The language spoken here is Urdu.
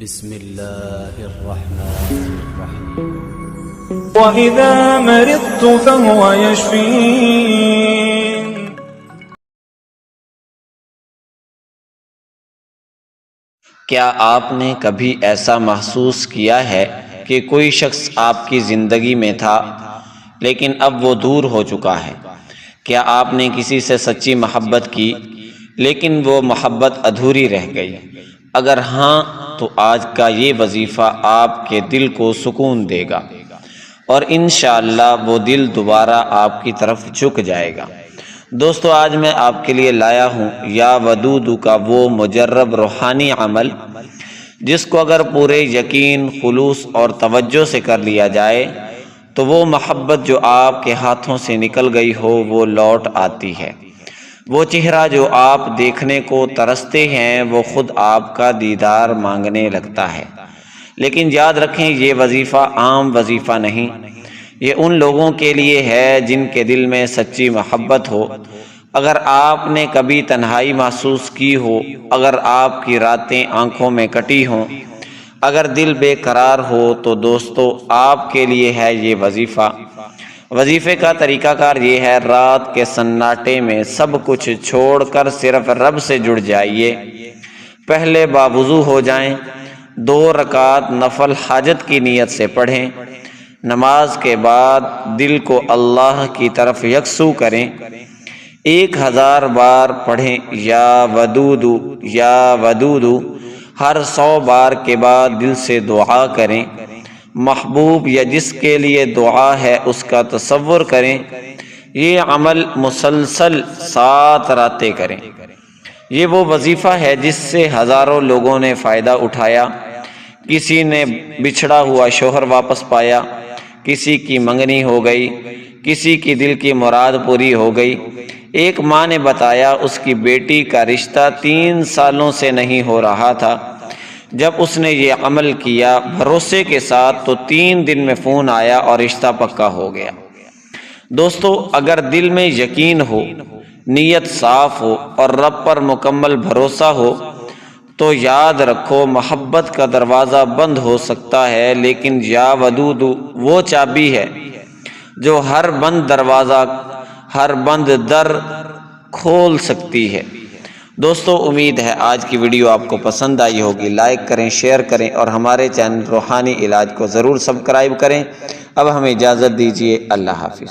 بسم اللہ الرحمن الرحیم وَإِذَا مَرِضْتُ فَهُوَ يَشْفِينِ۔ کیا آپ نے کبھی ایسا محسوس کیا ہے کہ کوئی شخص آپ کی زندگی میں تھا لیکن اب وہ دور ہو چکا ہے؟ کیا آپ نے کسی سے سچی محبت کی لیکن وہ محبت ادھوری رہ گئی؟ اگر ہاں تو آج کا یہ وظیفہ آپ کے دل کو سکون دے گا اور انشاءاللہ وہ دل دوبارہ آپ کی طرف جھک جائے گا۔ دوستو، آج میں آپ کے لیے لایا ہوں یا ودود کا وہ مجرب روحانی عمل جس کو اگر پورے یقین، خلوص اور توجہ سے کر لیا جائے تو وہ محبت جو آپ کے ہاتھوں سے نکل گئی ہو وہ لوٹ آتی ہے۔ وہ چہرہ جو آپ دیکھنے کو ترستے ہیں وہ خود آپ کا دیدار مانگنے لگتا ہے۔ لیکن یاد رکھیں، یہ وظیفہ عام وظیفہ نہیں، یہ ان لوگوں کے لیے ہے جن کے دل میں سچی محبت ہو۔ اگر آپ نے کبھی تنہائی محسوس کی ہو، اگر آپ کی راتیں آنکھوں میں کٹی ہوں، اگر دل بے قرار ہو تو دوستو آپ کے لیے ہے یہ وظیفہ۔ وظیفے کا طریقہ کار یہ ہے، رات کے سناٹے میں سب کچھ چھوڑ کر صرف رب سے جڑ جائیے۔ پہلے باوضو ہو جائیں، 2 رکعت نفل حاجت کی نیت سے پڑھیں۔ نماز کے بعد دل کو اللہ کی طرف یکسو کریں، 1000 بار پڑھیں یا ودود یا ودود۔ ہر 100 بار کے بعد دل سے دعا کریں، محبوب یا جس کے لیے دعا ہے اس کا تصور کریں۔ یہ عمل مسلسل 7 راتیں کریں۔ یہ وہ وظیفہ ہے جس سے ہزاروں لوگوں نے فائدہ اٹھایا۔ کسی نے بچھڑا ہوا شوہر واپس پایا، کسی کی منگنی ہو گئی، کسی کی دل کی مراد پوری ہو گئی۔ ایک ماں نے بتایا اس کی بیٹی کا رشتہ 3 سالوں سے نہیں ہو رہا تھا۔ جب اس نے یہ عمل کیا بھروسے کے ساتھ تو 3 دن میں فون آیا اور رشتہ پکا ہو گیا۔ دوستو، اگر دل میں یقین ہو، نیت صاف ہو اور رب پر مکمل بھروسہ ہو تو یاد رکھو محبت کا دروازہ بند ہو سکتا ہے لیکن یا ودود وہ چابی ہے جو ہر بند دروازہ، ہر بند در کھول سکتی ہے۔ دوستو، امید ہے آج کی ویڈیو آپ کو پسند آئی ہوگی۔ لائک کریں، شیئر کریں اور ہمارے چینل روحانی علاج کو ضرور سبسکرائب کریں۔ اب ہمیں اجازت دیجیے، اللہ حافظ۔